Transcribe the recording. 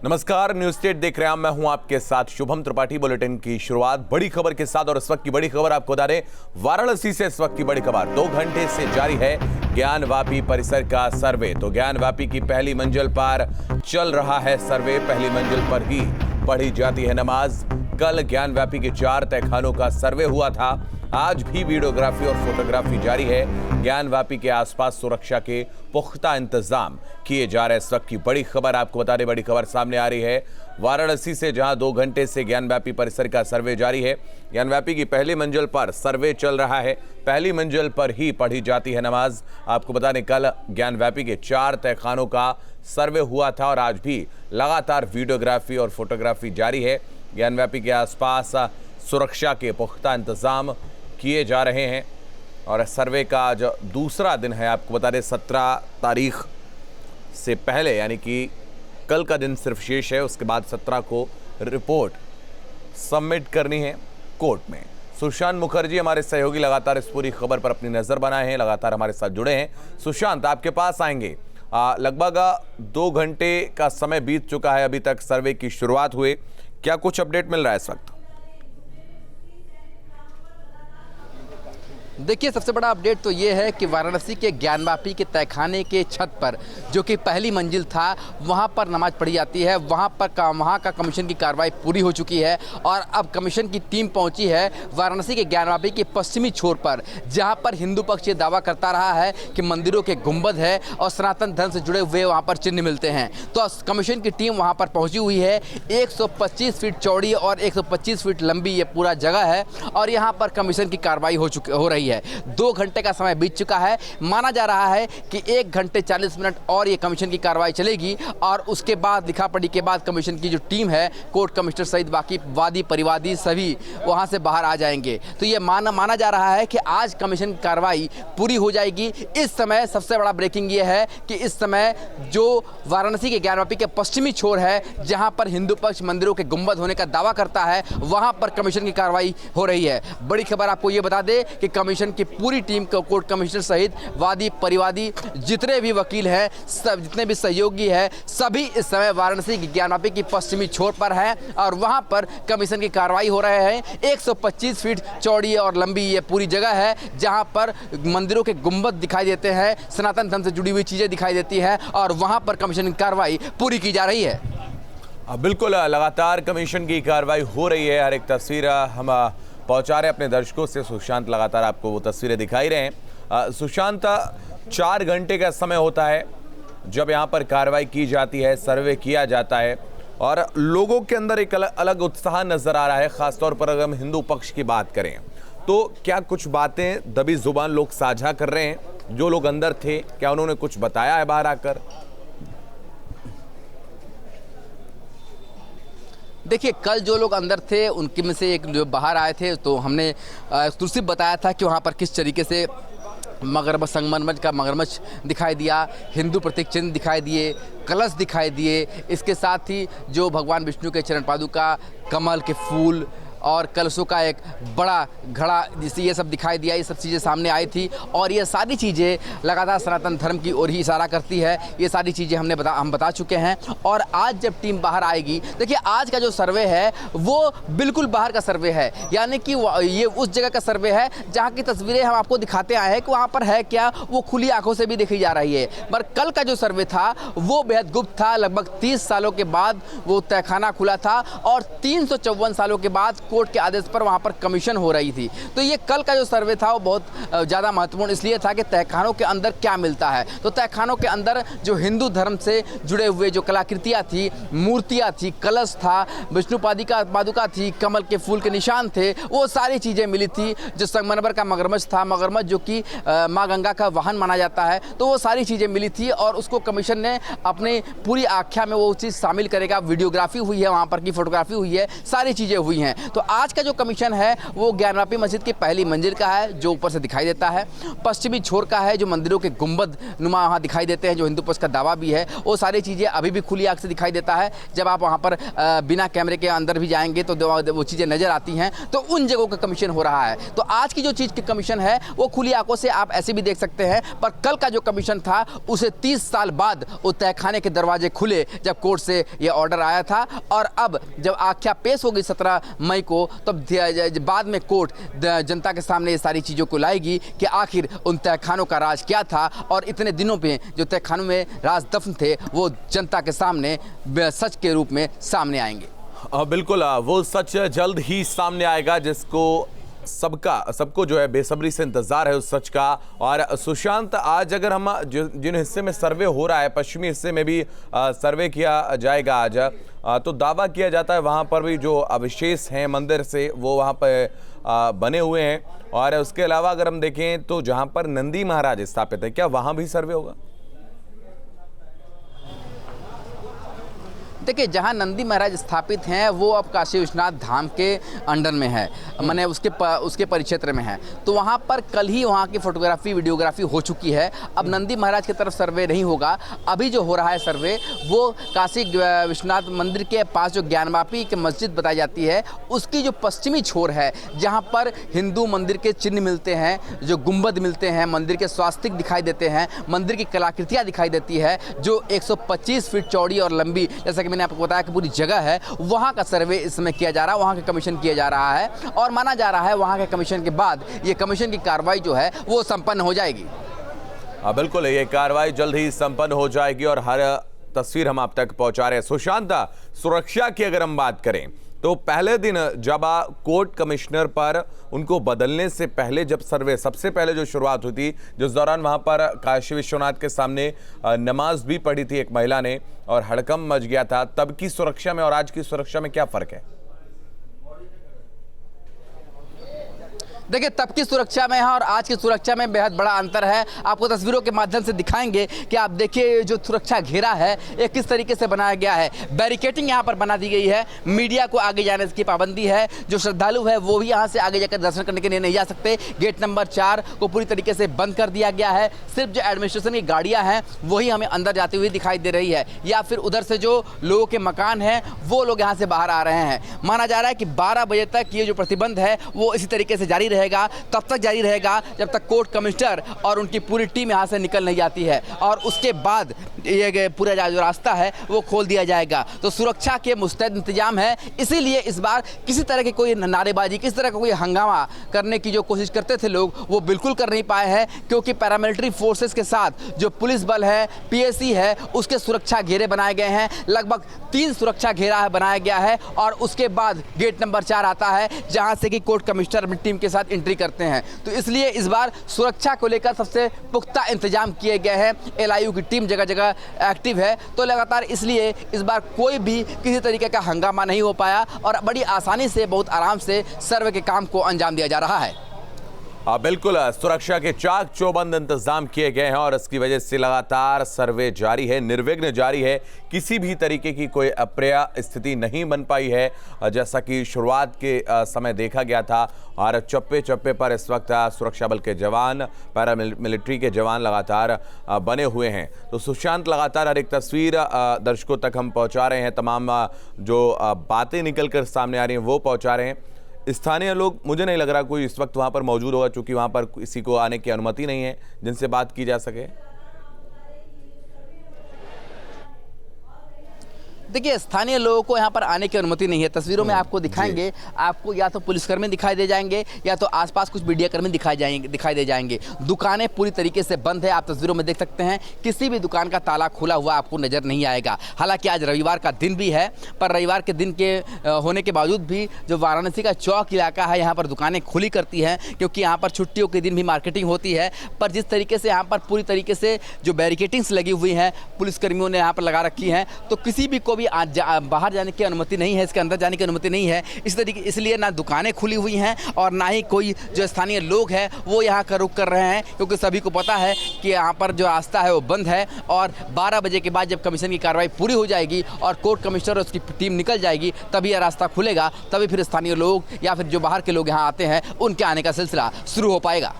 नमस्कार, news state देख रहे हैं। मैं हूं आपके साथ शुभम त्रिपाठी। बुलेटिन की शुरुआत बड़ी खबर के साथ और इस वक्त की बड़ी खबर आपको बता दें, वाराणसी से इस वक्त की बड़ी खबर। 2 घंटे से जारी है ज्ञानवापी परिसर का सर्वे। तो ज्ञानवापी की पहली मंजिल पर चल रहा है सर्वे। पहली मंजिल पर ही पढ़ी जाती है नमाज। कल ज्ञानवापी के 4 तहखानों का सर्वे हुआ था। आज भी वीडियोग्राफी और फोटोग्राफी जारी है। ज्ञानवापी के आसपास सुरक्षा के पुख्ता इंतजाम किए जा रहे हैं। इस वक्त की बड़ी खबर आपको बता दें, बड़ी खबर सामने आ रही है वाराणसी से, जहां 2 घंटे से ज्ञानवापी परिसर का सर्वे जारी है। ज्ञानवापी की पहली मंजिल पर सर्वे चल रहा है। पहली मंजिल पर ही पढ़ी जाती है नमाज। आपको बता दें, कल ज्ञानवापी के 4 तहखानों का सर्वे हुआ था और आज भी लगातार वीडियोग्राफी और फोटोग्राफी जारी है। ज्ञानवापी के आसपास सुरक्षा के पुख्ता इंतजाम किए जा रहे हैं और सर्वे का जो दूसरा दिन है, आपको बता दें 17 तारीख से पहले, यानी कि कल का दिन सिर्फ शेष है। उसके बाद 17 को रिपोर्ट सबमिट करनी है कोर्ट में। सुशांत मुखर्जी हमारे सहयोगी लगातार इस पूरी खबर पर अपनी नज़र बनाए हैं, लगातार हमारे साथ जुड़े हैं। सुशांत, आपके पास आएंगे। लगभग 2 घंटे का समय बीत चुका है, अभी तक सर्वे की शुरुआत हुए। क्या कुछ अपडेट मिल रहा है इस वक्त? देखिए, सबसे बड़ा अपडेट तो ये है कि वाराणसी के ज्ञानवापी के तहखाने के छत पर, जो कि पहली मंजिल था, वहाँ पर नमाज पढ़ी जाती है। वहाँ का कमीशन की कार्रवाई पूरी हो चुकी है और अब कमीशन की टीम पहुँची है वाराणसी के ज्ञानवापी के पश्चिमी छोर पर, जहाँ पर हिंदू पक्ष ये दावा करता रहा है कि मंदिरों के गुंबद है और सनातन धर्म से जुड़े हुए वहाँ पर चिन्ह मिलते हैं। तो कमीशन की टीम वहाँ पर पहुँची हुई है। 125 फीट चौड़ी और 125 फीट लंबी ये पूरा जगह है और यहाँ पर कमीशन की कार्रवाई हो रही है। 2 घंटे का समय बीत चुका है। माना जा रहा है कि 1 घंटे 40 मिनट और ये कमीशन की कार्रवाई चलेगी और उसके बाद लिखापढ़ी के बाद कमीशन की जो टीम है, कोर्ट कमिश्नर सहित बाकी वादी परिवादी सभी वहां से बाहर आ जाएंगे। तो ये माना जा रहा है कि आज कमीशन की कार्रवाई पूरी हो जाएगी। इस समय सबसे बड़ा ब्रेकिंग ये है कि इस समय जो वाराणसी के ज्ञानवापी के पश्चिमी छोर है, जहां पर हिंदू पक्ष मंदिरों के गुंबद होने का दावा करता है, वहां पर कमीशन की कार्रवाई हो रही है। बड़ी खबर आपको ये बता दे कि कमीशन की पूरी टीम को कोर्ट कमिश्नर सहित वादी परिवादी जितने भी वकील हैं, सब जितने भी सहयोगी हैं, सभी इस समय वाराणसी की ज्ञानवापी की पश्चिमी छोर पर हैं और वहां पर कमीशन की कार्रवाई हो रहे हैं। 125 फीट चौड़ी और लंबी ये पूरी जगह है, जहां पर मंदिरों के गुंबद दिखाई देते हैं, सनातन धर्म से जुड़ी हुई चीजें दिखाई देती हैं और वहां पर कमीशन की कार्रवाई पूरी की जा रही है। बिल्कुल, लगातार कमीशन की कार्रवाई हो रही है। हर एक तस्वीर हम पहुंचा रहे अपने दर्शकों से। सुशांत लगातार आपको वो तस्वीरें दिखाई रहे हैं। सुशांत, 4 घंटे का समय होता है जब यहाँ पर कार्रवाई की जाती है, सर्वे किया जाता है और लोगों के अंदर एक अलग उत्साह नजर आ रहा है। खासतौर पर अगर हम हिंदू पक्ष की बात करें तो क्या कुछ बातें दबी जुबान लोग साझा कर रहे हैं? जो लोग अंदर थे, क्या उन्होंने कुछ बताया है बाहर आकर? देखिए, कल जो लोग अंदर थे उनके में से एक जो बाहर आए थे, तो हमने तुलसी बताया था कि वहाँ पर किस तरीके से मगरमच्छ, संगमरमर का मगरमच्छ दिखाई दिया, हिंदू प्रतीक चिन्ह दिखाई दिए, कलश दिखाई दिए। इसके साथ ही जो भगवान विष्णु के चरण पादुका, कमल के फूल और कलशों का एक बड़ा घड़ा, जिससे ये सब दिखाई दिया। ये सब चीज़ें सामने आई थी और ये सारी चीज़ें लगातार सनातन धर्म की ओर ही इशारा करती है। ये सारी चीज़ें हम बता चुके हैं और आज जब टीम बाहर आएगी, देखिए आज का जो सर्वे है वो बिल्कुल बाहर का सर्वे है, यानी कि ये उस जगह का सर्वे है जहाँ की तस्वीरें हम आपको दिखाते आए हैं कि वहाँ पर है क्या, वो खुली आंखों से भी देखी जा रही है। पर कल का जो सर्वे था वो बेहद गुप्त था। लगभग 30 सालों के बाद वो तहखाना खुला था और 354 सालों के बाद कोर्ट के आदेश पर वहां पर कमीशन हो रही थी। तो ये कल का जो सर्वे था वो बहुत ज़्यादा महत्वपूर्ण इसलिए था कि तहखानों के अंदर क्या मिलता है। तो तहखानों के अंदर जो हिंदू धर्म से जुड़े हुए जो कलाकृतियाँ थी, मूर्तियाँ थी, कलश था, विष्णु पादुका थी, कमल के फूल के निशान थे, वो सारी चीज़ें मिली थी। जो संगमरमर का मगरमच्छ था, मगरमच्छ जो कि माँ गंगा का वाहन माना जाता है, तो वो सारी चीज़ें मिली थी और उसको कमीशन ने अपनी पूरी आख्या में वो चीज़ शामिल करेगा। वीडियोग्राफी हुई है, वहाँ पर की फोटोग्राफी हुई है, सारी चीज़ें हुई हैं। तो आज का जो कमीशन है वो ज्ञानवापी मस्जिद की पहली मंजिल का है, जो ऊपर से दिखाई देता है। पश्चिमी छोर का है, जो मंदिरों के गुंबद नुमा वहाँ दिखाई देते हैं, जो हिंदू पक्ष का दावा भी है। वो सारी चीज़ें अभी भी खुली आँख से दिखाई देता है। जब आप वहाँ पर बिना कैमरे के अंदर भी जाएंगे तो वो चीज़ें नज़र आती हैं, तो उन जगहों का कमीशन हो रहा है। तो आज की जो चीज़ की कमीशन है वो खुली आंखों से आप ऐसे भी देख सकते हैं, पर कल का जो कमीशन था उसे 30 साल बाद वो तहखाने के दरवाजे खुले जब कोर्ट से ये ऑर्डर आया था। और अब जब आख्या पेश हो गई 17 मई को, तब बाद में कोर्ट जनता के सामने ये सारी चीज़ों को लाएगी कि आखिर उन तहखानों का राज क्या था, और इतने दिनों में जो तहखानों में राज दफन थे वो जनता के सामने सच के रूप में सामने आएंगे। बिल्कुल, वो सच जल्द ही सामने आएगा जिसको सबको जो है बेसब्री से इंतजार है उस सच का। और सुशांत, आज अगर हम जिन हिस्से में सर्वे हो रहा है, पश्चिमी हिस्से में भी सर्वे किया जाएगा आज, तो दावा किया जाता है वहाँ पर भी जो अवशेष हैं मंदिर से वो वहाँ पर बने हुए हैं। और उसके अलावा अगर हम देखें तो जहाँ पर नंदी महाराज स्थापित है, क्या वहाँ भी सर्वे होगा? देखिए, जहाँ नंदी महाराज स्थापित हैं वो अब काशी विश्वनाथ धाम के अंडर में है, माने उसके परिक्षेत्र में है। तो वहाँ पर कल ही वहाँ की फोटोग्राफी वीडियोग्राफी हो चुकी है। अब नंदी महाराज की तरफ सर्वे नहीं होगा। अभी जो हो रहा है सर्वे वो काशी विश्वनाथ मंदिर के पास जो ज्ञानवापी की मस्जिद बताई जाती है उसकी जो पश्चिमी छोर है, जहाँ पर हिंदू मंदिर के चिन्ह मिलते हैं, जो गुंबद मिलते हैं, मंदिर के स्वास्तिक दिखाई देते हैं, मंदिर की कलाकृतियाँ दिखाई देती है, जो 125 फीट चौड़ी और लंबी, जैसा कि मैंने आपको बताया कि पूरी जगह है, वहां का सर्वे इस समय किया जा रहा है, वहां का कमीशन किया जा रहा है। और माना जा रहा है वहां के कमीशन के बाद ये कमीशन की कार्रवाई जो है वो संपन्न हो जाएगी। बिल्कुल, ये कार्रवाई जल्द ही संपन्न हो जाएगी और हर तस्वीर हम आप तक पहुंचा रहे हैं। सुशांत, सुरक्षा की अगर हम बात करें तो पहले दिन जब कोर्ट कमिश्नर पर उनको बदलने से पहले जब सर्वे सबसे पहले जो शुरुआत हुई थी, जिस दौरान वहां पर काशी विश्वनाथ के सामने नमाज भी पढ़ी थी एक महिला ने और हड़कंप मच गया था, तब की सुरक्षा में और आज की सुरक्षा में क्या फर्क है? देखिए, तब की सुरक्षा में है और आज की सुरक्षा में बेहद बड़ा अंतर है। आपको तस्वीरों के माध्यम से दिखाएंगे कि आप देखिए जो सुरक्षा घेरा है ये किस तरीके से बनाया गया है। बैरिकेटिंग यहाँ पर बना दी गई है, मीडिया को आगे जाने की पाबंदी है, जो श्रद्धालु है वो भी यहाँ से आगे जाकर दर्शन करने के लिए नहीं जा सकते। गेट नंबर 4 को पूरी तरीके से बंद कर दिया गया है। सिर्फ जो एडमिनिस्ट्रेशन की गाड़ियाँ हैं वही हमें अंदर जाती हुई दिखाई दे रही है, या फिर उधर से जो लोगों के मकान हैं वो लोग यहाँ से बाहर आ रहे हैं। माना जा रहा है कि 12 बजे तक ये जो प्रतिबंध है वो इसी तरीके से जारी रहेगा, तब तक जारी रहेगा जब तक कोर्ट कमिश्नर और उनकी पूरी टीम यहाँ से निकल नहीं जाती है, और उसके बाद ये पूरा जो रास्ता है वो खोल दिया जाएगा। तो सुरक्षा के मुस्तैद इंतजाम है, इसीलिए इस बार किसी तरह की कोई नारेबाजी, किसी तरह का कोई हंगामा करने की जो कोशिश करते थे लोग वो बिल्कुल कर नहीं पाए हैं, क्योंकि पैरामिलिट्री फोर्सेस के साथ जो पुलिस बल है, पीएसी है, उसके सुरक्षा घेरे बनाए गए हैं। लगभग 3 सुरक्षा घेरा बनाया गया है और उसके बाद गेट नंबर 4 आता है, जहाँ से कि कोर्ट कमिश्नर अपनी टीम के साथ एंट्री करते हैं। तो इसलिए इस बार सुरक्षा को लेकर सबसे पुख्ता इंतजाम किए गए हैं। एलआईयू की टीम जगह जगह एक्टिव है, तो लगातार इसलिए इस बार कोई भी किसी तरीके का हंगामा नहीं हो पाया और बड़ी आसानी से, बहुत आराम से सर्वे के काम को अंजाम दिया जा रहा है। बिल्कुल, सुरक्षा के चाक चौबंद इंतजाम किए गए हैं और इसकी वजह से लगातार सर्वे जारी है, निर्विघ्न जारी है। किसी भी तरीके की कोई अप्रिय स्थिति नहीं बन पाई है, जैसा कि शुरुआत के समय देखा गया था। और चप्पे चप्पे पर इस वक्त सुरक्षा बल के जवान, पैरामिलिट्री के जवान लगातार बने हुए हैं। तो सुशांत, लगातार हर एक तस्वीर दर्शकों तक हम पहुँचा रहे हैं, तमाम जो बातें निकल कर सामने आ रही हैं वो पहुँचा रहे हैं। स्थानीय लोग, मुझे नहीं लग रहा कोई इस वक्त वहाँ पर मौजूद होगा, क्योंकि वहाँ पर किसी को आने की अनुमति नहीं है जिनसे बात की जा सके। देखिए, स्थानीय लोगों को यहाँ पर आने की अनुमति नहीं है। तस्वीरों में आपको दिखाएंगे, आपको या तो पुलिसकर्मी दिखाई दे जाएंगे या तो आसपास कुछ मीडियाकर्मी दिखाई दे जाएंगे। दुकानें पूरी तरीके से बंद है, आप तस्वीरों में देख सकते हैं। किसी भी दुकान का ताला खुला हुआ आपको नज़र नहीं आएगा। हालांकि आज रविवार का दिन भी है, पर रविवार के दिन के होने के बावजूद भी जो वाराणसी का चौक इलाका है यहाँ पर दुकानें खुली करती हैं, क्योंकि यहाँ पर छुट्टियों के दिन भी मार्केटिंग होती है। पर जिस तरीके से यहाँ पर पूरी तरीके से जो बैरिकेटिंग्स लगी हुई हैं पुलिसकर्मियों ने यहाँ पर लगा रखी हैं, तो किसी भी को को भी बाहर जाने की अनुमति नहीं है, इसके अंदर जाने की अनुमति नहीं है। इस तरीके इसलिए ना दुकानें खुली हुई हैं और ना ही कोई जो स्थानीय लोग हैं वो यहाँ का रुख कर रहे हैं, क्योंकि सभी को पता है कि यहाँ पर जो रास्ता है वो बंद है। और 12 बजे के बाद जब कमीशन की कार्रवाई पूरी हो जाएगी और कोर्ट कमिश्नर और उसकी टीम निकल जाएगी, तभी यह रास्ता खुलेगा, तभी फिर स्थानीय लोग या फिर जो बाहर के लोग यहाँ आते हैं उनके आने का सिलसिला शुरू हो पाएगा।